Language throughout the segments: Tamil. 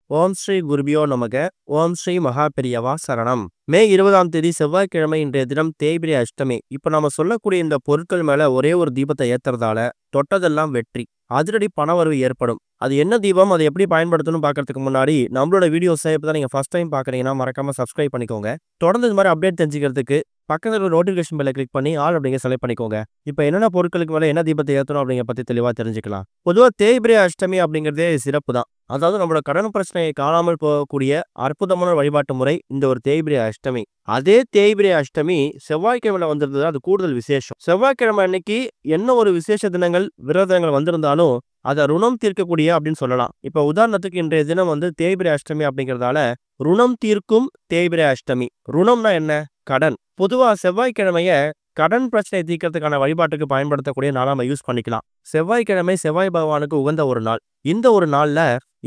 ஓம் ஸ்ரீ குருபியோ நமக. ஓம் ஸ்ரீ மகா பெரியவா சரணம். மே 20ஆம் தேதி செவ்வாய்க்கிழமை இன்றைய தினம் தேய்பிரை அஷ்டமி. இப்ப நம்ம சொல்லக்கூடிய இந்த பொருட்கள் மேல ஒரே ஒரு தீபத்தை ஏத்துறதால தொட்டதெல்லாம் வெற்றி, அதிரடி பணவரவு ஏற்படும். அது என்ன தீபம், அதை எப்படி பயன்படுத்தணும்னு பார்க்கறதுக்கு முன்னாடி நம்மளோட வீடியோஸை இப்பதான் நீங்க ஃபர்ஸ்ட் டைம் பார்க்குறீங்கன்னா மறக்காம சப்ஸ்கிரைப் பண்ணிக்கோங்க. தொடர்ந்து இது மாதிரி அப்டேட் தெரிஞ்சுக்கிறதுக்கு பக்கத்துல ஒரு நோட்டிஃபிகேஷன் பெல்லை கிளிக் பண்ணி ஆல் அப்படிங்க செலக்ட் பண்ணிக்கோங்க. இப்போ என்னென்ன பொருட்களுக்கு மேல என்ன தீபத்தை ஏற்றணும் அப்படிங்கிற பத்தி தெளிவா தெரிஞ்சுக்கலாம். பொதுவாக தேய்பிரை அஷ்டமி அப்படிங்கிறதே சிறப்பு தான். அதாவது நம்மளோட கடன் பிரச்சனையை காணாமல் போகக்கூடிய அற்புதமான வழிபாட்டு முறை இந்த ஒரு தேய்பிரை அஷ்டமி. அதே தேய்பிரை அஷ்டமி செவ்வாய்க்கிழமையில வந்திருந்தது, அது கூடுதல் விசேஷம். செவ்வாய்க்கிழமை அன்னைக்கு என்ன ஒரு விசேஷ தினங்கள் விரதங்கள் வந்திருந்தாலும் அதை ருணம் தீர்க்கக்கூடிய அப்படின்னு சொல்லலாம். இப்ப உதாரணத்துக்கு இன்றைய தினம் தேய்பிரை அஷ்டமி அப்படிங்கிறதால ருணம் தீர்க்கும் தேய்பிரை அஷ்டமி. ருணம்னா என்ன? கடன். பொதுவா செவ்வாய்க்கிழமைய கடன் பிரச்சனை தீர்க்கறதுக்கான வழிபாட்டுக்கு பயன்படுத்தக்கூடிய நாளா நம்ம யூஸ் பண்ணிக்கலாம். செவ்வாய்க்கிழமை செவ்வாய் பகவானுக்கு உகந்த ஒரு நாள். இந்த ஒரு நாள்ல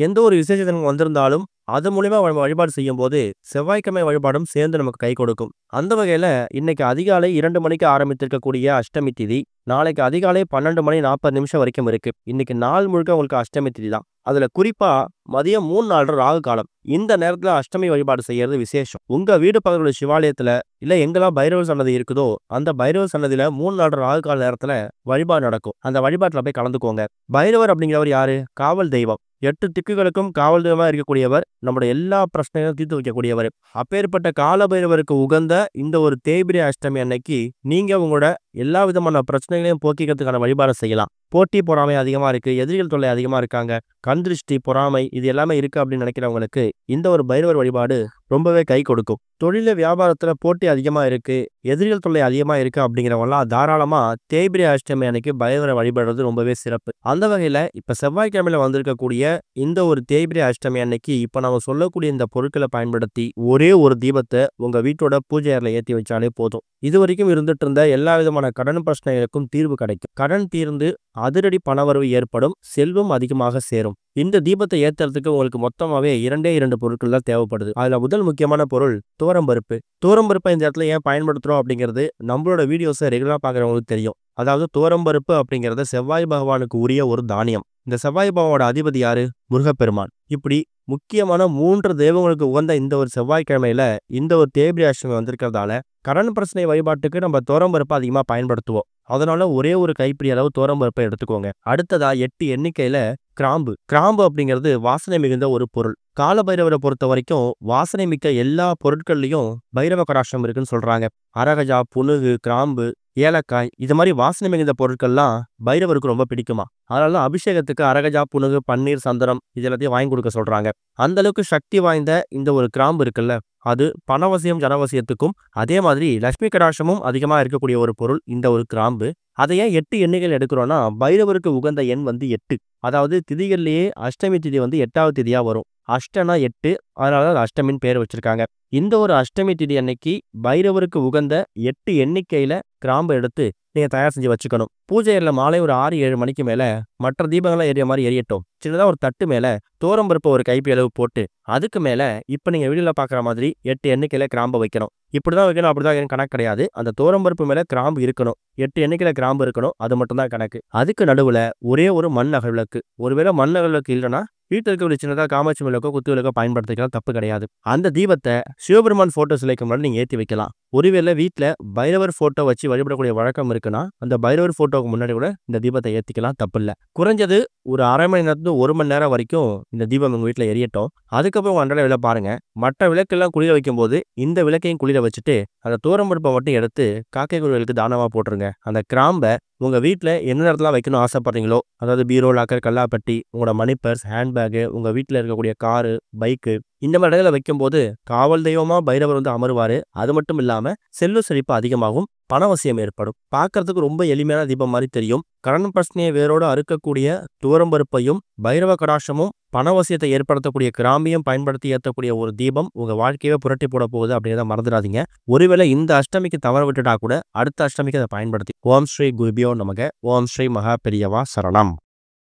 எந்த ஒரு விசேஷ தினம் வந்திருந்தாலும் அது மூலியமா வழிபாடு செய்யும் போது செவ்வாய்க்கிழமை வழிபாடும் சேர்ந்து நமக்கு கை கொடுக்கும். அந்த வகையில இன்னைக்கு அதிகாலை 2 மணிக்கு ஆரம்பித்திருக்கக்கூடிய அஷ்டமி திதி நாளைக்கு அதிகாலை 12 மணி 40 நிமிஷம் வரைக்கும் இருக்கு. இன்னைக்கு நாள் முழுக்க உங்களுக்கு அஷ்டமி திதி தான். அதுல குறிப்பா மதியம் 3:04 ராகு காலம். இந்த நேரத்துல அஷ்டமி வழிபாடு செய்யறது விசேஷம். உங்க வீடு பக்கத்துல சிவாலயத்துல இல்ல எங்கெல்லாம் பைரவர் சன்னதி இருக்குதோ அந்த பைரவர் சன்னதியில 3:04 ராகு கால நேரத்துல வழிபாடு நடக்கும். அந்த வழிபாட்டுல போய் கலந்துக்கோங்க. பைரவர் அப்படிங்கிறவர் யாரு? காவல் தெய்வம். 8 திக்குகளுக்கும் காவல் தெய்வமா இருக்கக்கூடியவர். நம்முடைய எல்லா பிரச்சனைகளும் தீர்த்து வைக்கக்கூடியவர். அப்பேற்பட்ட கால பைரவருக்கு உகந்த இந்த ஒரு தேய்பிரை அஷ்டமி அன்னைக்கு நீங்க உங்களோட எல்லா விதமான பிரச்சனைகளையும் போக்கிக்கிறதுக்கான வழிபாடு செய்யலாம். போட்டி பொறாமை அதிகமா இருக்கு, எதிரிகள் தொல்லை அதிகமா இருக்காங்க, கண் திருஷ்டி பொறாமை இது எல்லாமே இருக்கு அப்படின்னு நினைக்கிறவங்களுக்கு இந்த ஒரு பைரவர் வழிபாடு ரொம்பவே கை கொடுக்கும். தொழில வியாபாரத்துல போட்டி அதிகமா இருக்கு, எதிரிகள் தொல்லை அதிகமா இருக்கு அப்படிங்கிறவங்கலாம் தாராளமா தேய்பிரை அஷ்டமி அன்னைக்கு பைரவரை வழிபடுறது ரொம்பவே சிறப்பு. அந்த வகையில இப்ப செவ்வாய்க்கிழமையில வந்திருக்கக்கூடிய இந்த ஒரு தேய்பிரை அஷ்டமி அன்னைக்கு இப்ப நம்ம சொல்லக்கூடிய இந்த பொருட்களை பயன்படுத்தி ஒரே ஒரு தீபத்தை உங்க வீட்டோட பூஜை அறையில ஏற்றி வச்சாலே போதும். இது வரைக்கும் இருந்துட்டு இருந்த எல்லா விதமான கடன் பிரச்சனைகளுக்கும் தீர்வு கிடைக்கும். கடன் தீர்ந்து அதிரடி பணவரவு ஏற்படும், செல்வம் அதிகமாக சேரும். இந்த தீபத்தை ஏத்துறதுக்கு உங்களுக்கு மொத்தமாவே 2 பொருட்கள் தான் தேவைப்படுது. அதுல முதல் முக்கியமான பொருள் துவரம்பருப்பு. துவரம்பருப்பை இந்த இடத்துல ஏன் பயன்படுத்துறோம் அப்படிங்கிறது நம்மளோட வீடியோஸை ரெகுலரா பாக்குறவங்களுக்கு தெரியும். அதாவது துவரம்பருப்பு அப்படிங்கறது செவ்வாய் பகவானுக்கு உரிய ஒரு தானியம். இந்த செவ்வாய் பகவானோட அதிபதி யாரு? முருகப்பெருமான். இப்படி முக்கியமான 3 தெய்வங்களுக்கு உகந்த இந்த ஒரு செவ்வாய்க்கிழமையில இந்த ஒரு தேய்பிரை அஷ்டமி வந்திருக்கிறதால கடன் பிரச்சனை வழிபாட்டுக்கு நம்ம துவரம்பருப்பை அதிகமா பயன்படுத்துவோம். அதனால ஒரே ஒரு கைப்பிடி அளவு துவரம்பருப்பை எடுத்துக்கோங்க. அடுத்ததா 8 எண்ணிக்கையில கிராம்பு. கிராம்பு அப்படிங்கிறது வாசனை மிகுந்த ஒரு பொருள். கால பைரவரை பொறுத்த வரைக்கும் வாசனை மிக்க எல்லா பொருட்கள்லயும் பைரவ கடாட்சம் இருக்குன்னு சொல்றாங்க. அரகஜா, புனுகு, கிராம்பு, ஏலக்காய் இது மாதிரி வாசனை மிகுந்த பொருட்கள்லாம் பைரவருக்கு ரொம்ப பிடிக்குமா. அதனால அபிஷேகத்துக்கு அரகஜா, புனுகு, பன்னீர், சந்தனம் இது எல்லாத்தையும் வாங்கி கொடுக்க சொல்றாங்க. அந்த அளவுக்கு சக்தி வாய்ந்த இந்த ஒரு கிராம்பு இருக்குல்ல, அது பணவசியம் ஜனவசியத்துக்கும் அதே மாதிரி லட்சுமி கடாட்சமும் அதிகமா இருக்கக்கூடிய ஒரு பொருள் இந்த ஒரு கிராம்பு. அதை ஏன் 8 எண்ணிகள் எடுக்கிறோம்னா பைரவருக்கு உகந்த எண் 8. அதாவது திதிகள்லயே அஷ்டமி திதி 8வது திதியா வரும். அஷ்டனா 8, அதனால அஷ்டமின்னு பேர் வச்சிருக்காங்க. இந்த ஒரு அஷ்டமி திதி அன்னைக்கு பைரவருக்கு உகந்த 8 எண்ணிக்கையில கிராம்பு எடுத்து நீங்க தயார் செஞ்சு வச்சுக்கணும். பூஜை அறையில மாலை ஒரு 6-7 மணிக்கு மேல மற்ற தீபங்கள்லாம் எரிய மாதிரி எரியட்டும். சின்னதா ஒரு தட்டு மேல துவரம்பருப்பை ஒரு கைப்பிடி அளவு போட்டு அதுக்கு மேல இப்ப நீங்க வீடியோல பாக்குற மாதிரி 8 எண்ணிக்கையில கிராம்பு வைக்கணும். இப்படிதான் வைக்கணும் அப்படிதான் வைக்கணும் கணக்கு கிடையாது. அந்த துவரம்பருப்பு மேல கிராம்பு இருக்கணும். 8 எண்ணிக்கையில கிராம்பு இருக்கணும். அது மட்டும் தான் கணக்கு. அதுக்கு நடுவுல ஒரே ஒரு மண் அகல் விளக்கு. ஒருவேளை மண் அகல் விளக்கு இல்லைன்னா வீட்டில் இருக்க ஒரு சின்னதா காமாட்சி விளக்கோ குத்து விளக்கோ பயன்படுத்திக்கலாம், தப்பு கிடையாது. அந்த தீபத்தை சிவபெருமான் போட்டோ சிலைக்கு முன்னாடி நீங்க ஏற்றி வைக்கலாம். ஒருவேளை வீட்டுல பைரவர் போட்டோ வச்சு வழிபடக்கூடிய வழக்கம் இருக்குன்னா அந்த பைரவர் போட்டோவுக்கு முன்னாடி கூட இந்த தீபத்தை ஏத்திக்கலாம், தப்பு இல்லை. குறைஞ்சது ஒரு அரை மணி நேரத்துல 1 மணி நேரம் வரைக்கும் இந்த தீபம் உங்க வீட்டுல எரியட்டும். அதுக்கப்புறம் அன்றாட விலை பாருங்க. மற்ற விளக்கெல்லாம் குளிர வைக்கும் போது இந்த விளக்கையும் குளிர வச்சுட்டு அந்த துவரம்பருப்பை மட்டும் எடுத்து காக்கை குருவிகளுக்கு தானமா போட்டுருங்க. அந்த கிராம்பை உங்க வீட்டுல என்ன இடத்துல வைக்கணும் ஆசைப்படுறீங்களோ, அதாவது பீரோ, லாக்கர், கல்லாப்பட்டி, உங்களோட மணி பர்ஸ், ஹேண்ட்பேக்கு, உங்க வீட்டுல இருக்கக்கூடிய காரு, பைக்கு இந்த மாதிரி இடத்துல வைக்கும் போது காவல் தெய்வமா பைரவர் அமருவாரு. அது மட்டும் இல்லாம செல்வ செழிப்பு அதிகமாகும், பணவசியம் ஏற்படும். பார்க்கறதுக்கு ரொம்ப எளிமையான தீபம் மாதிரி தெரியும். கடன் பிரச்சனையை வேரோடு அறுக்கக்கூடிய துவரம்பருப்பையும் பைரவ கடாட்சமும் பணவசியத்தை ஏற்படுத்தக்கூடிய கிராம்பியம் பயன்படுத்தி ஏற்றக்கூடிய ஒரு தீபம் உங்க வாழ்க்கையவே புரட்டி போட போகுது அப்படிங்கிறத மறந்துடாதீங்க. ஒருவேளை இந்த அஷ்டமிக்கு தவற விட்டுட்டா கூட அடுத்த அஷ்டமிக்கு அதை பயன்படுத்தி. ஓம் ஸ்ரீ குருபியோ நமக. ஓம் ஸ்ரீ மகா பெரியவா சரணம்.